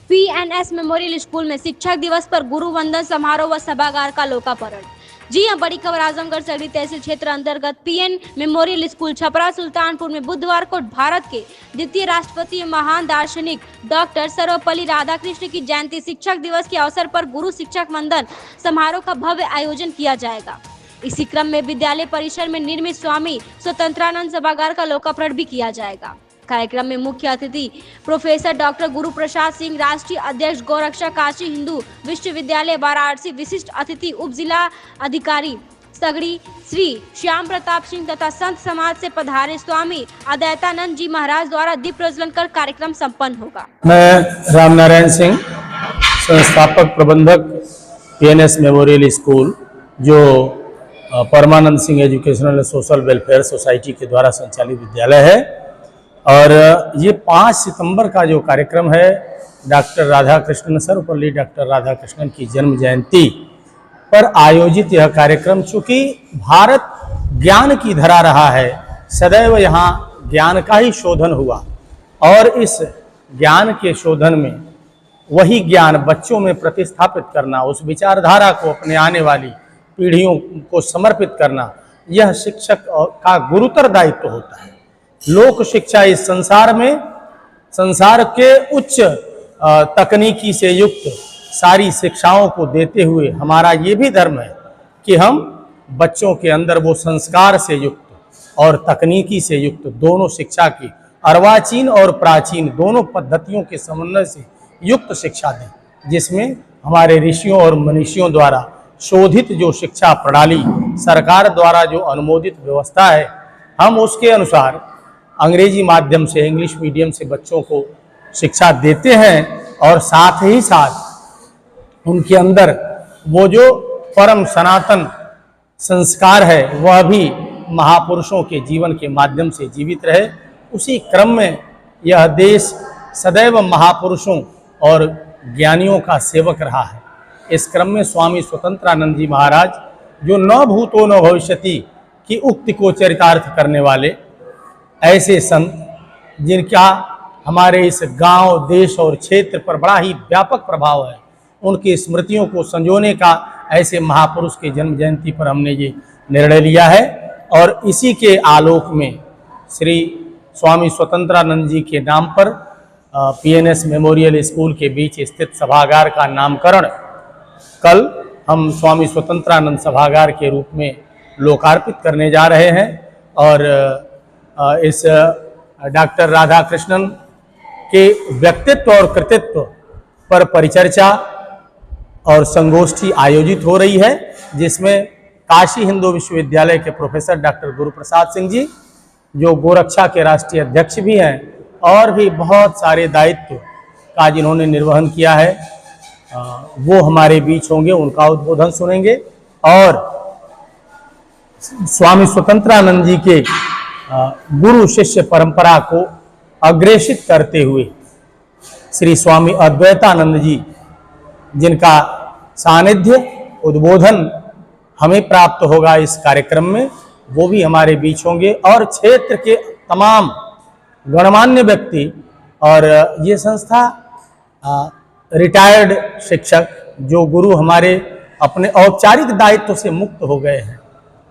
PNS memorial school में शिक्षक दिवस पर गुरु वंदन समारोह व सभागार का लोकार्पण। जी हां, बड़ी खबर आजमगढ़ शहरी तहसील क्षेत्र अंतर्गत PN memorial school Chhapra Sultanpur में बुधवार को भारत के द्वितीय राष्ट्रपति महान दार्शनिक डॉक्टर सर्वपल्ली राधाकृष्ण की जयंती शिक्षक दिवस के अवसर पर गुरु शिक्षक वंदन समारोह का भव्य आयोजन किया जाएगा। इसी क्रम में विद्यालय परिसर में निर्मित स्वामी स्वतंत्रानंद सभागार का लोकार्पण भी किया जाएगा। कार्यक्रम में मुख्य अतिथि प्रोफेसर डॉक्टर गुरु प्रसाद सिंह, राष्ट्रीय अध्यक्ष गौरक्षा काशी हिंदू विश्वविद्यालय वाराणसी, विशिष्ट अतिथि उप जिला अधिकारी सगड़ी श्री श्याम प्रताप सिंह तथा संत समाज से पधारे स्वामी अद्वैतानंद जी महाराज द्वारा दीप प्रज्वलन कर कार्यक्रम संपन्न होगा। मैं रामनारायण सिंह, संस्थापक प्रबंधक पीएनएस मेमोरियल स्कूल, जो Parmanand Singh educational and social welfare society के द्वारा संचालित विद्यालय है। और ये 5 सितंबर का जो कार्यक्रम है, डॉक्टर राधाकृष्णन, सर्वपल्ली डॉक्टर राधाकृष्णन की जन्म जयंती पर आयोजित यह कार्यक्रम, चूँकि भारत ज्ञान की धरा रहा है, सदैव यहाँ ज्ञान का ही शोधन हुआ और इस ज्ञान के शोधन में वही ज्ञान बच्चों में प्रतिस्थापित करना, उस विचारधारा को अपने आने वाली पीढ़ियों को समर्पित करना, यह शिक्षक का गुरुतर दायित्व होता है। लोक शिक्षा इस संसार में, संसार के उच्च तकनीकी से युक्त सारी शिक्षाओं को देते हुए हमारा ये भी धर्म है कि हम बच्चों के अंदर वो संस्कार से युक्त और तकनीकी से युक्त दोनों शिक्षा की, अर्वाचीन और प्राचीन दोनों पद्धतियों के समन्वय से युक्त शिक्षा दें, जिसमें हमारे ऋषियों और मनीषियों द्वारा शोधित जो शिक्षा प्रणाली, सरकार द्वारा जो अनुमोदित व्यवस्था है, हम उसके अनुसार अंग्रेजी माध्यम से, इंग्लिश मीडियम से बच्चों को शिक्षा देते हैं और साथ ही साथ उनके अंदर वो जो परम सनातन संस्कार है वह भी महापुरुषों के जीवन के माध्यम से जीवित रहे। उसी क्रम में यह देश सदैव महापुरुषों और ज्ञानियों का सेवक रहा है। इस क्रम में स्वामी स्वतंत्रानंद जी महाराज, जो न भूतो न भविष्यति की उक्ति को चरितार्थ करने वाले ऐसे संत, जिनका हमारे इस गांव, देश और क्षेत्र पर बड़ा ही व्यापक प्रभाव है, उनकी स्मृतियों को संजोने का ऐसे महापुरुष के जन्म जयंती पर हमने ये निर्णय लिया है। और इसी के आलोक में श्री स्वामी स्वतंत्रानंद जी के नाम पर पीएनएस मेमोरियल स्कूल के बीच स्थित सभागार का नामकरण कल हम स्वामी स्वतंत्रानंद सभागार के रूप में लोकार्पित करने जा रहे हैं। और इस डॉक्टर राधाकृष्णन के व्यक्तित्व और कृतित्व पर परिचर्चा और संगोष्ठी आयोजित हो रही है, जिसमें काशी हिंदू विश्वविद्यालय के प्रोफेसर डॉक्टर गुरु प्रसाद सिंह जी, जो गोरक्षा के राष्ट्रीय अध्यक्ष भी हैं, और भी बहुत सारे दायित्व का जिन्होंने निर्वहन किया है, वो हमारे बीच होंगे, उनका उद्बोधन सुनेंगे। और स्वामी स्वतंत्रानंद जी के गुरु शिष्य परंपरा को अग्रेसित करते हुए श्री स्वामी अद्वैतानंद जी, जिनका सानिध्य, उद्बोधन हमें प्राप्त होगा इस कार्यक्रम में, वो भी हमारे बीच होंगे। और क्षेत्र के तमाम गणमान्य व्यक्ति और ये संस्था रिटायर्ड शिक्षक, जो गुरु हमारे अपने औपचारिक दायित्व से मुक्त हो गए हैं,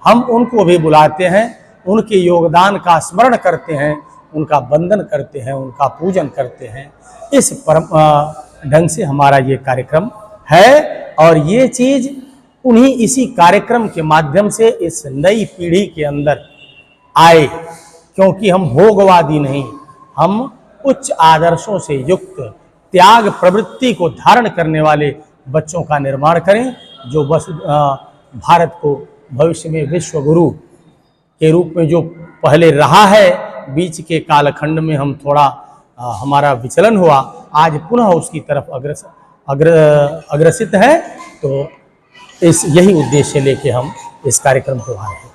हम उनको भी बुलाते हैं, उनके योगदान का स्मरण करते हैं, उनका वंदन करते हैं, उनका पूजन करते हैं। इस ढंग से हमारा ये कार्यक्रम है। और ये चीज़ उन्हीं इसी कार्यक्रम के माध्यम से इस नई पीढ़ी के अंदर आए, क्योंकि हम भोगवादी नहीं, हम उच्च आदर्शों से युक्त त्याग प्रवृत्ति को धारण करने वाले बच्चों का निर्माण करें, जो बस भारत को भविष्य में विश्व गुरु के रूप में जो पहले रहा है, बीच के कालखंड में हम थोड़ा हमारा विचलन हुआ, आज पुनः उसकी तरफ अग्रसित है। तो यही उद्देश्य लेके हम इस कार्यक्रम को आए हैं।